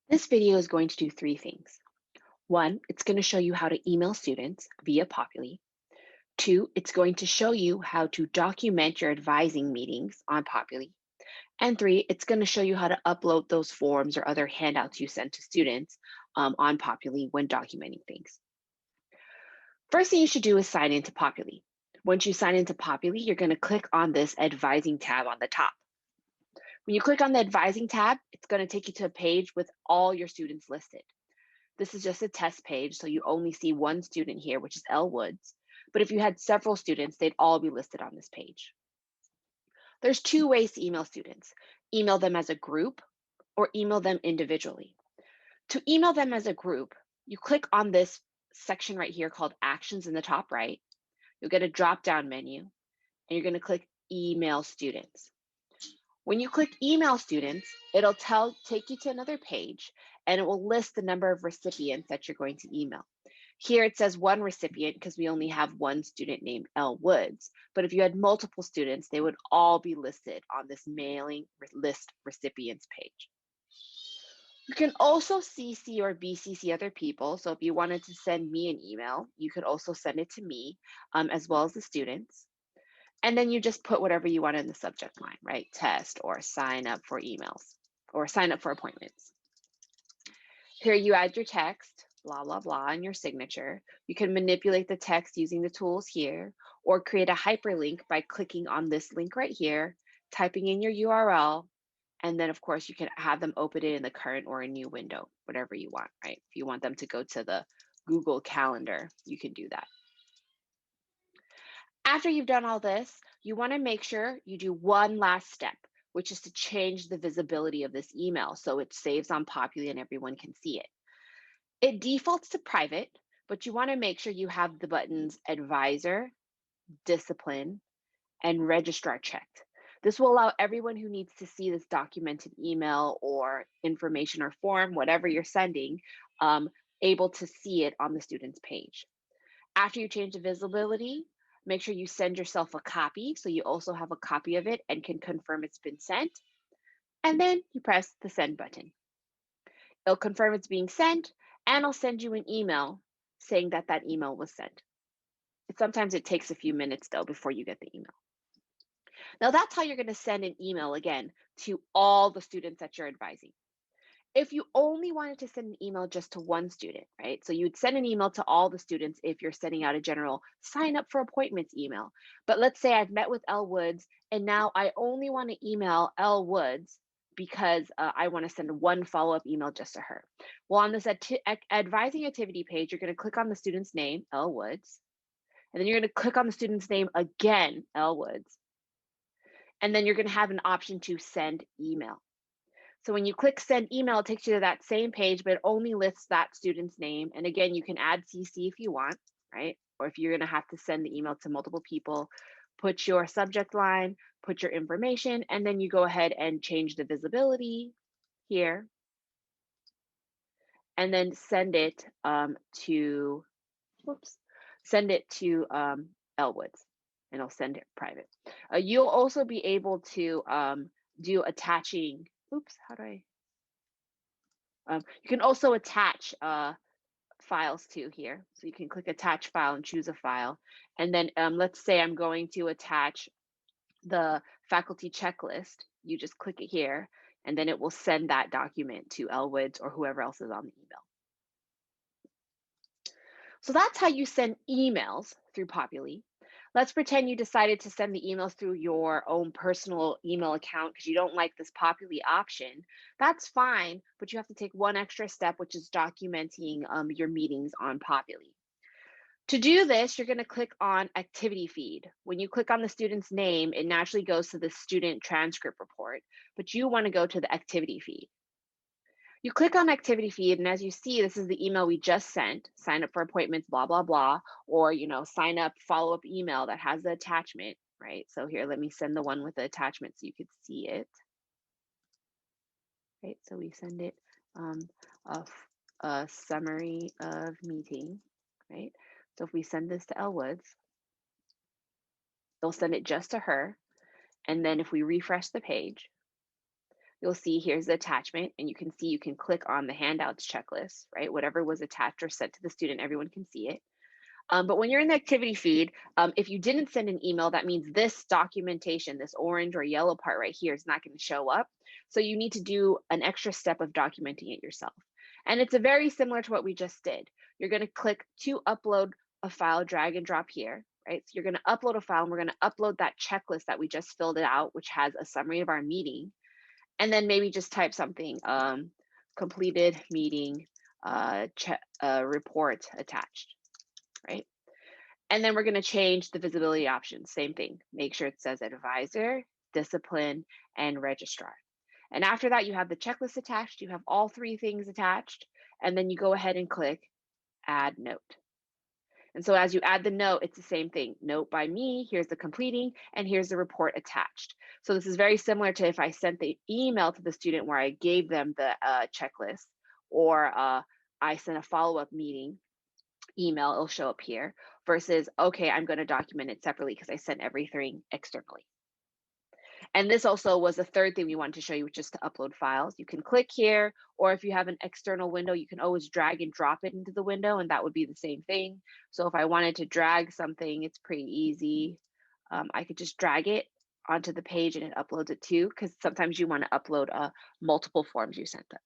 This video is going to do three things. One, it's going to show you how to email students via Populi. Two, it's going to show you how to document your advising meetings on Populi. And three, it's going to show you how to upload those forms or other handouts you send to students on Populi when documenting things. First thing you should do is sign into Populi. Once you sign into Populi, you're going to click on this advising tab on the top. When you click on the advising tab, it's going to take you to a page with all your students listed. This is just a test page, so you only see one student here, which is L Woods. But if you had several students, they'd all be listed on this page. There's two ways to email students. Email them as a group or email them individually. To email them as a group, you click on this section right here called Actions in the top right. You'll get a drop-down menu, and you're going to click Email Students. When you click Email Students, it'll take you to another page, and it will list the number of recipients that you're going to email. Here it says one recipient because we only have one student named L Woods. But if you had multiple students, they would all be listed on this mailing list recipients page. You can also CC or BCC other people. So if you wanted to send me an email, you could also send it to me as well as the students. And then you just put whatever you want in the subject line, right? Test or sign up for emails or sign up for appointments. Here you add your text, blah, blah, blah, and your signature. You can manipulate the text using the tools here or create a hyperlink by clicking on this link right here, typing in your URL, and then of course you can have them open it in the current or a new window, whatever you want, right? If you want them to go to the Google Calendar, you can do that. After you've done all this, you want to make sure you do one last step, which is to change the visibility of this email so it saves on Populi and everyone can see it. It defaults to private, but you want to make sure you have the buttons Advisor, Discipline, and Registrar checked. This will allow everyone who needs to see this documented email or information or form, whatever you're sending, able to see it on the student's page. After you change the visibility, make sure you send yourself a copy so you also have a copy of it and can confirm it's been sent. And then you press the send button. It'll confirm it's being sent and it'll send you an email saying that that email was sent. Sometimes it takes a few minutes though before you get the email. Now that's how you're going to send an email again to all the students that you're advising. If you only wanted to send an email just to one student, right? So you'd send an email to all the students if you're sending out a general sign up for appointments email. But let's say I've met with L Woods and now I only want to email L Woods because I want to send one follow-up email just to her. Well, on this advising activity page, you're going to click on the student's name, L Woods, and then you're going to click on the student's name again, L Woods, and then you're going to have an option to send email. So when you click send email, it takes you to that same page, but it only lists that student's name. And again, you can add CC if you want, right? Or if you're going to have to send the email to multiple people, put your subject line, put your information, and then you go ahead and change the visibility here, and then send it to, whoops, send it to Elwoods, and I'll send it private. You'll also be able to do attaching, oops, how do I? You can also attach files to here. So you can click attach file and choose a file. And then let's say I'm going to attach the faculty checklist. You just click it here, and then it will send that document to Elwoods or whoever else is on the email. So that's how you send emails through Populi. Let's pretend you decided to send the emails through your own personal email account because you don't like this Populi option. That's fine, but you have to take one extra step, which is documenting your meetings on Populi. To do this, you're going to click on Activity Feed. When you click on the student's name, it naturally goes to the student transcript report, but you want to go to the Activity Feed. You click on Activity Feed, and as you see, this is the email we just sent, sign up for appointments, blah, blah, blah, or, sign up follow-up email that has the attachment, right? So here, let me send the one with the attachment so you could see it, right? So we send it a summary of meeting, right? So if we send this to Elwoods, they'll send it just to her. And then if we refresh the page, you'll see here's the attachment, and you can see you can click on the handouts checklist, right? Whatever was attached or sent to the student, everyone can see it. But when you're in the activity feed, if you didn't send an email, that means this documentation, this orange or yellow part right here is not going to show up. So you need to do an extra step of documenting it yourself. And it's a very similar to what we just did. You're going to click to upload a file, drag and drop here, right? So you're going to upload a file, and we're going to upload that checklist that we just filled it out, which has a summary of our meeting. And then maybe just type something, completed meeting report attached, right? And then we're going to change the visibility options. Same thing. Make sure it says advisor, discipline, and registrar. And after that, you have the checklist attached. You have all three things attached. And then you go ahead and click add note. And so as you add the note, it's the same thing. Note by me, here's the completing, and here's the report attached. So this is very similar to if I sent the email to the student where I gave them the checklist, or I sent a follow-up meeting email, it'll show up here, versus, okay, I'm going to document it separately because I sent everything externally. And this also was the third thing we wanted to show you, which is to upload files. You can click here, or if you have an external window, you can always drag and drop it into the window, and that would be the same thing. So if I wanted to drag something, it's pretty easy. I could just drag it onto the page and it uploads it too, because sometimes you want to upload multiple forms you sent them.